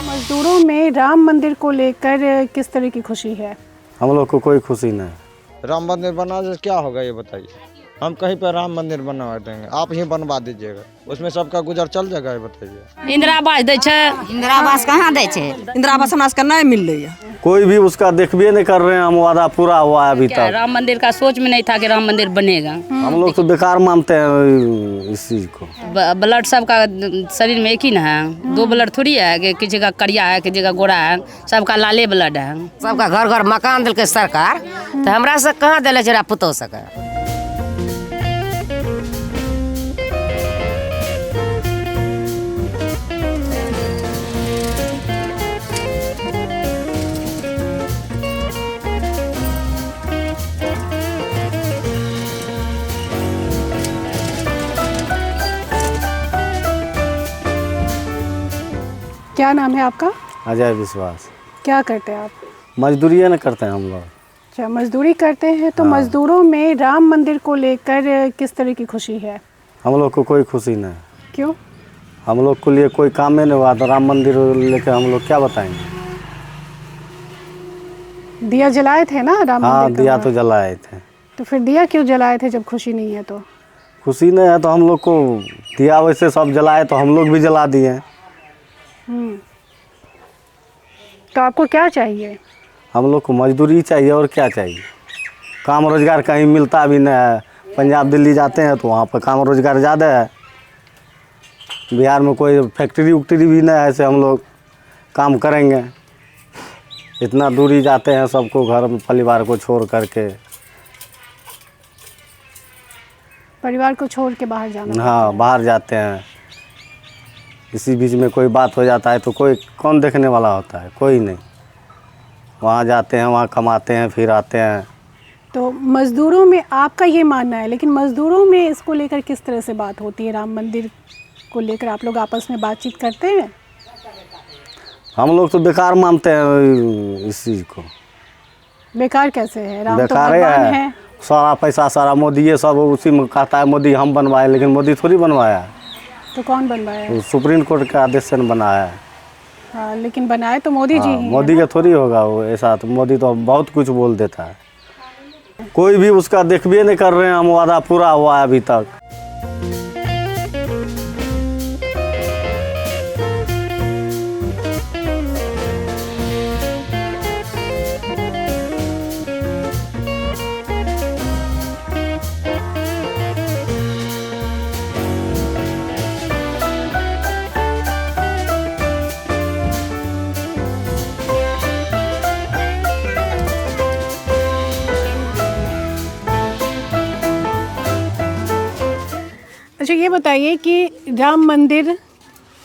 मजदूरों में राम मंदिर को लेकर किस तरह की खुशी है? हम लोग को कोई खुशी नहीं। राम मंदिर बना से क्या होगा ये बताइए। हम कहीं पर राम मंदिर बनवा देंगे, आप ही बनवा दीजिएगा, उसमें सबका गुजर चल जाएगा ये बताइए। इंदिरा आवास दै छै, इंदिरा आवास कहाँ दै छै? इंदिरा आवास हमरा सबके नहीं मिल रही है। कोई भी उसका देखबे नहीं कर रहे हैं। हम वादा पूरा हुआ है अभी तक। राम मंदिर का सोच में नहीं था कि राम मंदिर बनेगा। हम लोग तो बेकार मानते हैं इस चीज को। ब्लड सबका शरीर में एक ही ना है, दो ब्लड थोड़ी है कि किसी का करिया है किसी का गोरा है, सबका लाले ब्लड है। सबका घर घर मकान दिलके सरकार, तो हमरा से कहाँ दिले जरा पुतौ सके। क्या नाम है आपका? अजय विश्वास। क्या करते हैं आप? मजदूरी न करते हैं हम लोग। अच्छा, मजदूरी करते हैं। तो मजदूरों में राम मंदिर को लेकर किस तरह की खुशी है? हम लोग को कोई खुशी नहीं। क्यों? हम लोग के लिए कोई काम ही नहीं हुआ तो राम मंदिर लेकर हम लोग क्या बताएंगे। दिया जलाए थे ना राम हाँ, मंदिर का? दिया तो जलाए थे। तो फिर दिया क्यों जलाए थे जब खुशी नहीं है तो? खुशी नहीं है तो हम लोग को दिया वैसे सब जलाए तो हम लोग भी जला दिए। तो आपको क्या चाहिए? हम लोग को मजदूरी चाहिए और क्या चाहिए। काम रोजगार कहीं मिलता भी नहीं है। पंजाब दिल्ली जाते हैं तो वहाँ पर काम रोजगार ज़्यादा है। बिहार में कोई फैक्ट्री उक्ट्री भी नहीं है ऐसे हम लोग काम करेंगे। इतना दूरी जाते हैं सबको घर परिवार को छोड़ करके। परिवार को छोड़ के बाहर जाना? हाँ, बाहर जाते हैं। इसी बीच में कोई बात हो जाता है तो कोई कौन देखने वाला होता है? कोई नहीं। वहाँ जाते हैं, वहाँ कमाते हैं, फिर आते हैं। तो मजदूरों में आपका ये मानना है, लेकिन मजदूरों में इसको लेकर किस तरह से बात होती है? राम मंदिर को लेकर आप लोग आपस में बातचीत करते हैं? हम लोग तो बेकार मानते हैं इस चीज़ को। बेकार कैसे है? राम तो बेकार भगवान है। सारा पैसा सारा मोदी ये सब उसी में कहता है मोदी हम बनवाए, लेकिन मोदी थोड़ी बनवाया है। तो कौन बनवाया? वो सुप्रीम कोर्ट के आदेश से बनाया है। हाँ, लेकिन बनाए तो मोदी जी ही हैं। मोदी का थोड़ी होगा वो ऐसा। तो मोदी तो बहुत कुछ बोल देता है। कोई भी उसका देखबे नहीं कर रहे हैं। हम वादा पूरा हुआ है अभी तक। अच्छा, ये बताइए कि राम मंदिर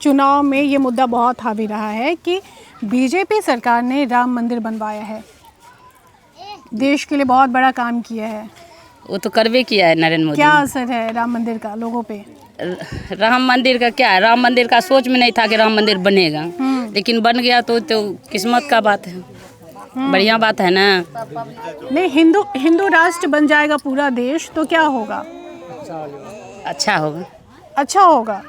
चुनाव में ये मुद्दा बहुत हावी रहा है कि बीजेपी सरकार ने राम मंदिर बनवाया है, देश के लिए बहुत बड़ा काम किया है। वो तो करवे किया है नरेंद्र मोदी। क्या असर है राम मंदिर का लोगों पे? राम मंदिर का क्या है, राम मंदिर का सोच में नहीं था कि राम मंदिर बनेगा, लेकिन बन गया तो किस्मत का बात है। बढ़िया बात है ना। नहीं, हिंदू राष्ट्र बन जाएगा पूरा देश तो क्या होगा? अच्छा होगा। अच्छा होगा।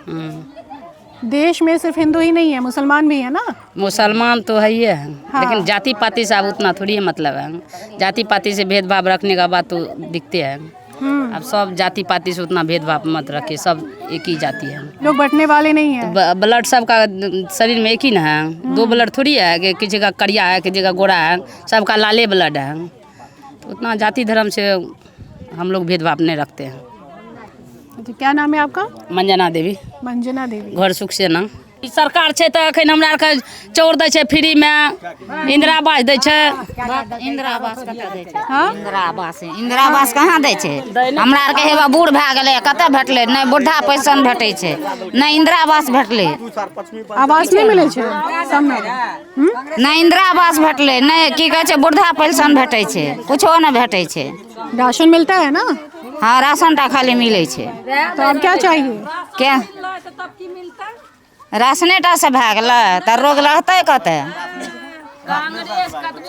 देश में सिर्फ हिंदू ही नहीं है, मुसलमान भी है ना? मुसलमान तो है ही है। हाँ। लेकिन जाति पाति से अब उतना थोड़ी है मतलब है। जाति पाति से भेदभाव रखने का बात तो दिखते हैं। अब सब जाति पाति से उतना भेदभाव मत रखे, सब एक ही जाति है। लोग बंटने वाले नहीं है। ब्लड सबका शरीर में एक ही ना है, दो ब्लड थोड़ी है कि किसी का करिया है किसी का गोरा है, सबका लाले ब्लड है। तो उतना जाति धर्म से हम लोग भेदभाव नहीं रखते हैं। अच्छा, क्या नाम है आपका? मंजना देवी। मंजना देवी। घर सुख से ना सरकार छै तो अखन हमरा आर के चौर दै छै फ्री में, इंदिरा आवास दै छै। इंदिरा आवास कतऽ दै छै? हाँ? इंदिरा आवास कहाँ दै छै? हमरा आर के हेबा बूढ़ भए गेलै, कतऽ भेटलै? नहि बुढ़ा पेंशन भेटै छै, नहि इंदिरा आवास भेटलै। आवास नहीं मिले छै सबमे? नहि इंदिरा आवास भेटलै, नहि की कहै छै बुढ़ा पेंशन भेटै छै, कुछो नहि भेटै छै। राशन मिलता है ना? हाँ, राशन टा खाली मिलै छै। तो अब क्या चाहिए? क्या राशने टा से भए गेलै तऽ रोग रहतै कतऽ?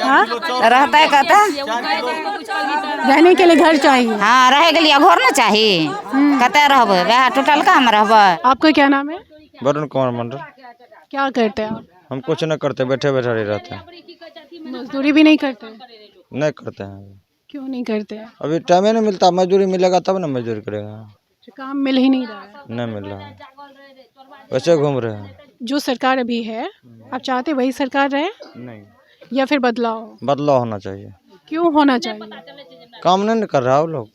हाँ? रहतै कतऽ? रहने के लिए घर चाहिए। हाँ, रहे के लिए घर न चाही। कतऽ रहबै? वएह टूटलका में रहबै। आपका क्या नाम है? वरुण कुमार मंडल। क्या करते हैं आप? हम कुछ नहीं करते, बैठे बैठे ही रहते हैं। मजदूरी भी नहीं करते? नहीं करते हैं, क्यों नहीं करते? अभी टाइम ही नहीं मिलता। मजदूरी मिलेगा तब ना मजदूरी करेगा। काम मिल ही नहीं रहा है। नहीं मिल रहा है, वैसे घूम रहे हैं। जो सरकार अभी है, आप चाहते वही सरकार रहे नहीं, या फिर बदलाव? बदलाव होना चाहिए। क्यों होना चाहिए? काम नहीं कर रहा वो लोग।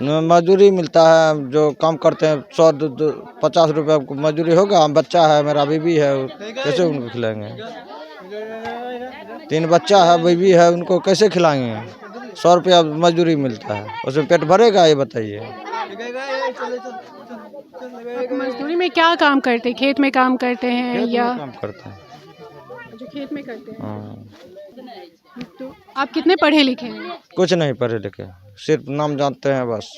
मजदूरी मिलता है, जो काम करते हैं 100-50 रुपये मजदूरी होगा। बच्चा है, मेरा बीवी है, कैसे उनको खिलाएंगे? 3 बच्चा है, बीवी है, उनको कैसे खिलाएंगे? 100 रुपया मजदूरी मिलता है, उसमें पेट भरेगा? ये बताइए। मजदूरी में क्या काम करते हैं? खेत में काम करते हैं या काम करते हैं। जो खेत में करते हैं? हाँ। तो आप कितने पढ़े लिखे हैं? कुछ नहीं पढ़े लिखे, सिर्फ नाम जानते हैं बस।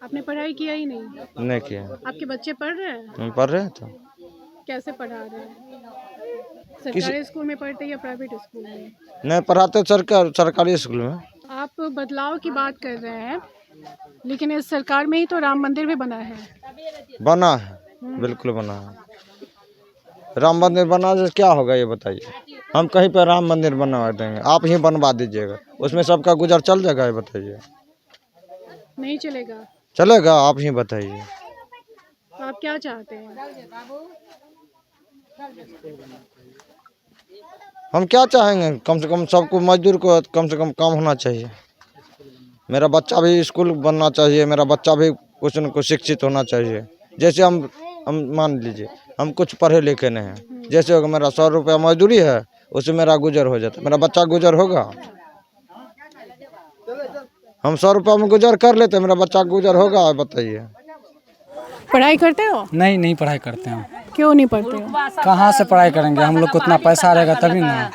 आपने पढ़ाई किया ही नहीं? नहीं किया। आपके बच्चे पढ़ रहे हैं? हम पढ़ रहे थे। कैसे पढ़ा रहे हैं? सरकारी स्कूल में पढ़ते हैं या प्राइवेट स्कूल में? नहीं पढ़ाते सरकारी स्कूल में। आप बदलाव की बात कर रहे हैं, लेकिन इस सरकार में ही तो राम मंदिर भी बना है। बना है, बिल्कुल बना है। राम मंदिर बना से क्या होगा ये बताइए? हम कहीं पर राम मंदिर बनवा देंगे, आप ही बनवा दीजिएगा, उसमें सबका गुजर चल जाएगा? ये बताइए। नहीं चलेगा? चलेगा, आप ही बताइए। तो आप क्या चाहते हैं? हम क्या चाहेंगे? कम से कम सबको, मजदूर को कम से कम काम होना चाहिए। मेरा बच्चा भी स्कूल बनना चाहिए, मेरा बच्चा भी कुछ न कुछ शिक्षित होना चाहिए। जैसे हम मान लीजिए हम कुछ पढ़े लिखे नहीं हैं, जैसे अगर मेरा 100 रुपया मजदूरी है, उससे मेरा गुजर हो जाता है, मेरा बच्चा गुजर होगा? हम 100 रुपया में गुजर कर लेते, मेरा बच्चा गुजर होगा? बताइए। पढ़ाई करते हो? नहीं, नहीं पढ़ाई करते हैं। क्यों नहीं पढ़ते हो? कहाँ से पढ़ाई करेंगे? हम लोग को उतना पैसा रहेगा तभी ना।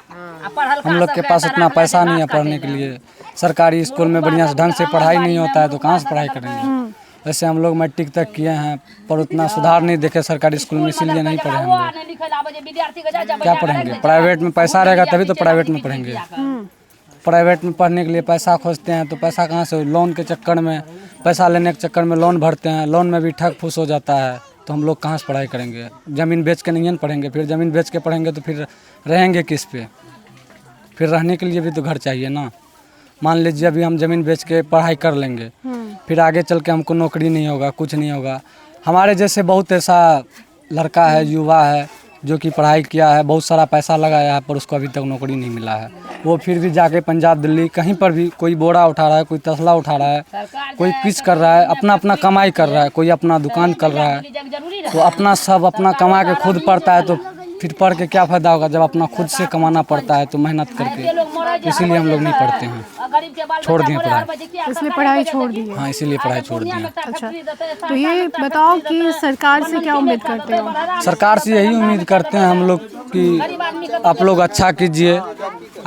हम लोग के पास उतना पैसा नहीं है पढ़ने के लिए। सरकारी स्कूल में बढ़िया से ढंग से पढ़ाई नहीं होता है, तो कहाँ से पढ़ाई करेंगे? वैसे हम लोग मैट्रिक तक किए हैं, पर उतना सुधार नहीं देखे सरकारी स्कूल में, इसीलिए नहीं पढ़े हम लोग। क्या पढ़ेंगे? प्राइवेट में पैसा रहेगा तभी तो प्राइवेट में पढ़ेंगे। प्राइवेट में पढ़ने के लिए पैसा खोजते हैं, तो पैसा कहाँ से? लोन के चक्कर में, पैसा लेने के चक्कर में लोन भरते हैं, लोन में भी ठग फूस हो जाता है, तो हम लोग कहाँ से पढ़ाई करेंगे? ज़मीन बेच के नहीं पढ़ेंगे, फिर ज़मीन बेच के पढ़ेंगे तो फिर रहेंगे किस पे? फिर रहने के लिए भी तो घर चाहिए ना। मान लीजिए अभी हम ज़मीन बेच के पढ़ाई कर लेंगे, फिर आगे चल के हमको नौकरी नहीं होगा, कुछ नहीं होगा। हमारे जैसे बहुत ऐसा लड़का है, युवा है, जो कि पढ़ाई किया है, बहुत सारा पैसा लगाया है, पर उसको अभी तक नौकरी नहीं मिला है। वो फिर भी जाके पंजाब, दिल्ली, कहीं पर भी कोई बोरा उठा रहा है, कोई तसला उठा रहा है, कोई कुछ कर रहा है, अपना अपना कमाई कर रहा है, कोई अपना दुकान कर रहा है। तो अपना सब अपना कमा के खुद पढ़ता है, तो फिर पढ़ के क्या फ़ायदा होगा जब अपना खुद से कमाना पड़ता है, तो मेहनत करके। इसीलिए हम लोग नहीं पढ़ते हैं, छोड़ दिए पढ़ाई। इसलिए पढ़ाई छोड़ दी है? हाँ, इसीलिए पढ़ाई छोड़ दिए। अच्छा, तो ये बताओ कि सरकार से क्या उम्मीद करते हो? सरकार से यही उम्मीद करते हैं हम लोग कि आप लोग अच्छा कीजिए,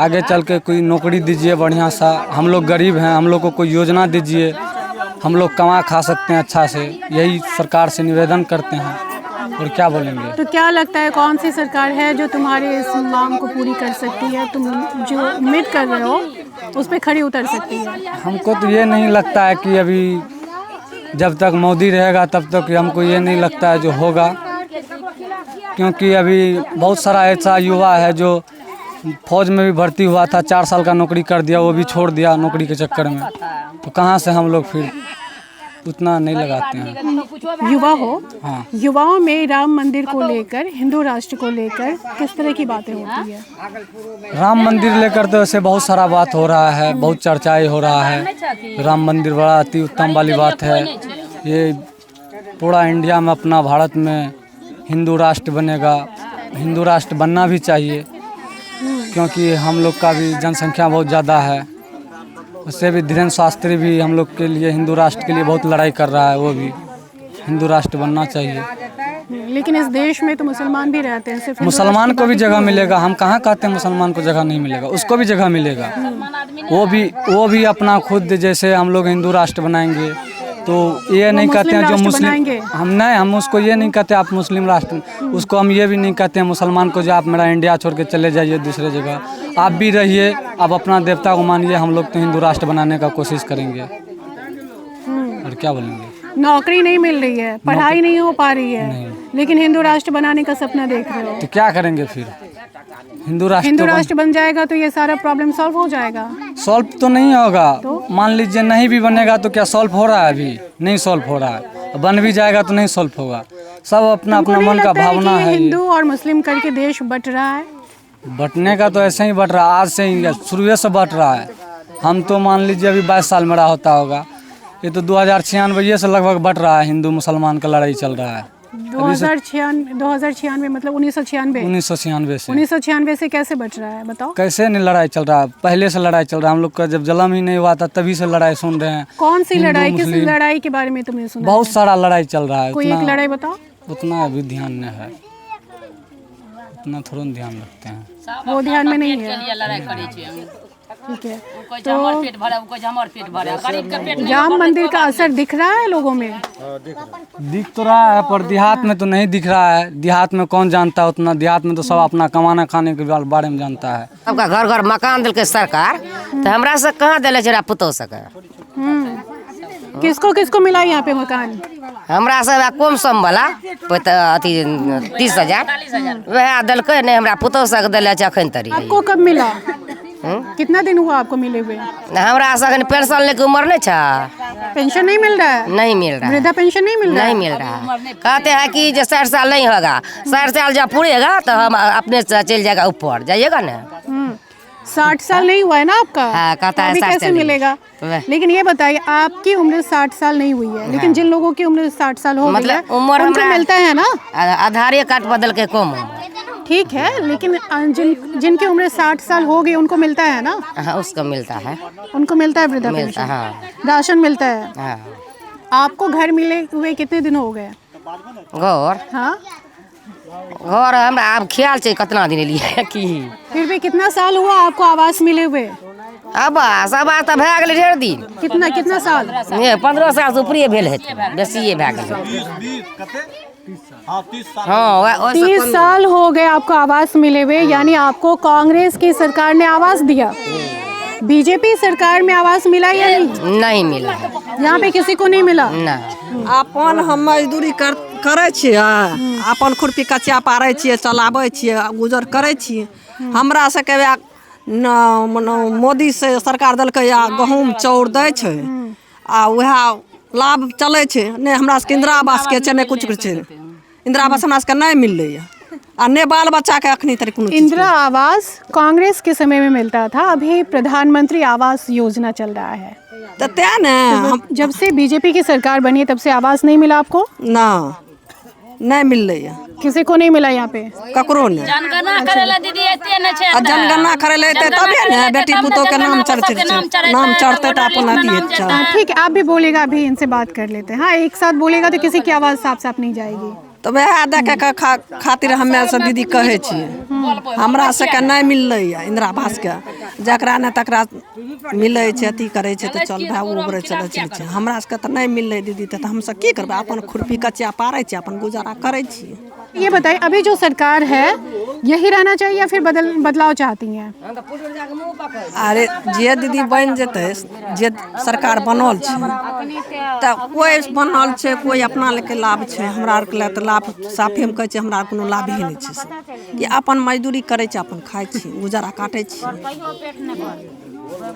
आगे चल के कोई नौकरी दीजिए बढ़िया सा। हम लोग गरीब हैं, हम लोग को कोई योजना दीजिए, हम लोग कमा खा सकते हैं अच्छा से। यही सरकार से निवेदन करते हैं, और क्या बोलेंगे। तो क्या लगता है कौन सी सरकार है जो तुम्हारे इस मांग को पूरी कर सकती है? तुम जो उम्मीद कर रहे हो उस पर खड़ी उतर सकती है? हमको तो ये नहीं लगता है कि अभी जब तक मोदी रहेगा तब तक हमको ये नहीं लगता है जो होगा, क्योंकि अभी बहुत सारा ऐसा युवा है जो फौज में भी भर्ती हुआ था, 4 साल का नौकरी कर दिया, वो भी छोड़ दिया नौकरी के चक्कर में। तो कहाँ से हम लोग फिर उतना नहीं लगाते हैं। युवा हो, हाँ। युवाओं में राम मंदिर को लेकर, हिंदू राष्ट्र को लेकर किस तरह की बातें होती है? राम मंदिर लेकर तो ऐसे बहुत सारा बात हो रहा है, बहुत चर्चाएं हो रहा है। राम मंदिर बड़ा अति उत्तम वाली बात है। ये पूरा इंडिया में, अपना भारत में हिंदू राष्ट्र बनेगा। हिंदू राष्ट्र बनना भी चाहिए, क्योंकि हम लोग का भी जनसंख्या बहुत ज़्यादा है। उससे भी धीरेन्द्र शास्त्री भी हम लोग के लिए, हिंदू राष्ट्र के लिए बहुत लड़ाई कर रहा है। वो भी हिंदू राष्ट्र बनना चाहिए। लेकिन इस देश में तो मुसलमान भी रहते हैं, सिर्फ मुसलमान को भी जगह मिलेगा। हम कहाँ कहते हैं मुसलमान को जगह नहीं मिलेगा, उसको भी जगह मिलेगा। वो भी अपना खुद, जैसे हम लोग हिंदू राष्ट्र बनाएंगे तो ये नहीं कहते हैं जो मुस्लिम, हम उसको ये नहीं कहते आप मुस्लिम राष्ट्र, उसको हम ये भी नहीं कहते हैं मुसलमान को जो आप मेरा इंडिया छोड़ के चले जाइए दूसरे जगह। आप भी रहिए, आप अपना देवता को मानिए, हम लोग तो हिंदू राष्ट्र बनाने का कोशिश करेंगे। और क्या बोलेंगे। नौकरी नहीं मिल रही है, पढ़ाई नहीं हो पा रही है, नहीं। लेकिन हिंदू राष्ट्र बनाने का सपना देख रहे हो। तो क्या करेंगे फिर? हिंदू राष्ट्र बन जाएगा तो ये सारा प्रॉब्लम सॉल्व हो जाएगा। सॉल्व तो नहीं होगा। मान लीजिए नहीं भी बनेगा तो क्या सॉल्व हो रहा है? अभी नहीं सॉल्व हो रहा है। बन भी जाएगा तो नहीं सॉल्व होगा। सब अपना अपना मन का भावना है। हिंदू और मुस्लिम करके देश बट रहा है। बटने का तो ऐसे ही बट रहा है, आज से ही शुरू से बट रहा है। हम तो मान लीजिए अभी 22 साल मेरा होता होगा, ये तो 2096 से लगभग बट रहा है। हिंदू मुसलमान का लड़ाई चल रहा है। 2096 मतलब 1996 से कैसे बच रहा है बताओ? कैसे नहीं लड़ाई चल रहा है? पहले से लड़ाई चल रहा है। हम लोग का जब जन्म ही नहीं हुआ था तभी से लड़ाई सुन रहे हैं। कौन सी लड़ाई? किस लड़ाई के बारे में तुमने सुना? बहुत सारा लड़ाई चल रहा है। कोई एक लड़ाई बताओ। उतना अभी ध्यान नहीं है, उतना थोड़ा ध्यान रखते हैं। वो ध्यान में नहीं है। ठीक है, तो राम मंदिर का असर दिख रहा है लोगों में? दिख तो रहा है पर देहात में तो नहीं दिख रहा है। देहात में कौन जानता है उतना? देहात में तो सब अपना कमाना खाने के बारे में जानता है। सबका घर घर मकान दिल के सरकार, तो हमरा से कहाँ दिले जरा पुतौ सके? किसको किसको मिला यहाँ पे मकान? हमरा से कम सम वाला अथी 30,000 वह दिलकै नहीं, हमरा पुतौ सके दिले अखन तरी। आपको कब मिला? कितना दिन हुआ आपको मिले हुए? हमरा से पेंशन लेके उम्र नहीं था। पेंशन नहीं मिल रहा है? नहीं मिल रहा है। वृद्धा पेंशन नहीं मिल रहा? नहीं मिल रहा है। कहते हैं कि जो 60 साल नहीं होगा, 60 साल जब पूरेगा तो हम अपने से चल जाएगा ऊपर, जाइएगा ना। 60 साल नहीं हुआ है ना आपका? हाँ, कहता है अभी 60 कैसे साल मिलेगा? लेकिन ये बताइए, आपकी उम्र 60 साल नहीं हुई है, लेकिन जिन लोगों की उम्र 60 साल हो गई है मतलब उम्र उनको हमरा मिलता है ना? आधार कार्ड बदल के कम। ठीक है, लेकिन जिनकी उम्र 60 साल हो गई उनको मिलता है ना? हाँ, उसको मिलता है। उनको मिलता है वृद्धा मिलता, पेंशन, हाँ। राशन मिलता है। हाँ। आपको घर मिले हुए कितने दिन हो गए? घर हाँ, घर हमरा अब ख्याल चाहिए कितना दिन लिए कि फिर भी कितना साल हुआ आपको आवास मिले हुए? अब आवास तो भए गेलै ढेर दिन। कितना साल? 15 साल से ऊपरे भेल हेतै, बेसिए भए गेलै। हाँ, 30 साल हो गए आपको आवास मिले हुए, यानी आपको कांग्रेस की सरकार ने आवास दिया। बीजेपी सरकार में आवास मिला या नहीं? नहीं मिला। यहाँ पे किसी को नहीं मिला? नहीं। अपन हम मजदूरी करै छियै, अपन खुरपी कचिया पारै छियै, चलाबै छियै, गुजर करै छियै। हमरा सबके मोदी से सरकार देलकै या गहूँम चाउर दै छै, आ वएह लाभ चलै छै। नहि हमरा सबके इंदिरा आवास के छै, नहि कुछ छै। इंदिरा आवास हमरा सबके नहीं मिललै आ ने बाल बच्चा के अखनी तक कोनो चीज। इंदिरा आवास कांग्रेस के समय में मिलता था, अभी प्रधानमंत्री आवास योजना चल रहा है। तो त्या ने जब से बीजेपी की सरकार बनी है तब से आवास नहीं मिला आपको? ना, नहीं मिललै। किसी को नहीं मिला यहाँ पे? ककरो नहीं। जनगणना करेला दीदी एते न छै। जनगणना करे ले तबे ने बेटी पुतोह के नाम चढ़ते तो अपन अथी है। ठीक है, आप भी बोलेगा, अभी इनसे बात कर लेते हैं। हाँ, एक साथ बोलेगा तो किसी की आवाज़ साफ साफ नहीं जाएगी। तो वह देखे के खातिर हमे सब दीदी कहे छियै, हमरा सबके नहीं मिललै इंदिरा आवास के। जकरा ने तकरा मिलै छै, अथी करे छै तो चल भाई उबरे चले छै। हमरा सबके तो नहीं मिललै दीदी, तो हम सब की करबै? अपन खुरपी कचिया पारै छियै, अपन गुजारा करे छियै। ये बताइए, अभी जो सरकार है यही रहना चाहिए या फिर बदलाव चाहती हैं? अरे जे दीदी बन जेतै, जे सरकार बनल छै तो कोई बनल छै, कोई अपना लेके लाभ छै। हमरा आर के तो लाभ साफे में कहै छै, हमरा कोनो लाभ ही नहीं छै कि अपन मजदूरी करे छै, अपन खाइ छी, गुजारा काटे छी।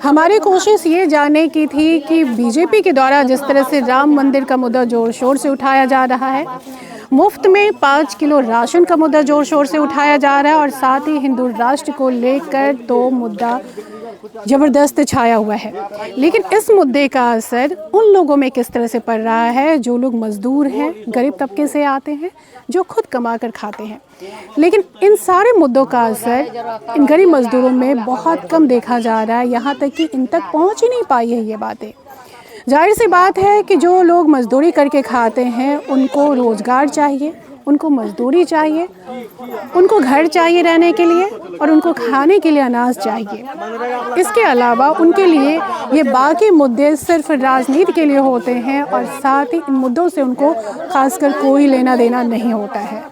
हमारी कोशिश ये जानने की थी कि बीजेपी के द्वारा जिस तरह से राम मंदिर का मुद्दा जोर शोर से उठाया जा रहा है, मुफ्त में 5 किलो राशन का मुद्दा जोर शोर से उठाया जा रहा है, और साथ ही हिंदू राष्ट्र को लेकर तो मुद्दा ज़बरदस्त छाया हुआ है। लेकिन इस मुद्दे का असर उन लोगों में किस तरह से पड़ रहा है जो लोग मज़दूर हैं, गरीब तबके से आते हैं, जो खुद कमा कर खाते हैं। लेकिन इन सारे मुद्दों का असर इन गरीब मज़दूरों में बहुत कम देखा जा रहा है, यहाँ तक कि इन तक पहुँच ही नहीं पाई है ये बातें। जाहिर सी बात है कि जो लोग मज़दूरी करके खाते हैं उनको रोज़गार चाहिए, उनको मज़दूरी चाहिए, उनको घर चाहिए रहने के लिए, और उनको खाने के लिए अनाज चाहिए। इसके अलावा उनके लिए ये बाकी मुद्दे सिर्फ राजनीति के लिए होते हैं, और साथ ही इन मुद्दों से उनको खासकर कोई लेना देना नहीं होता है।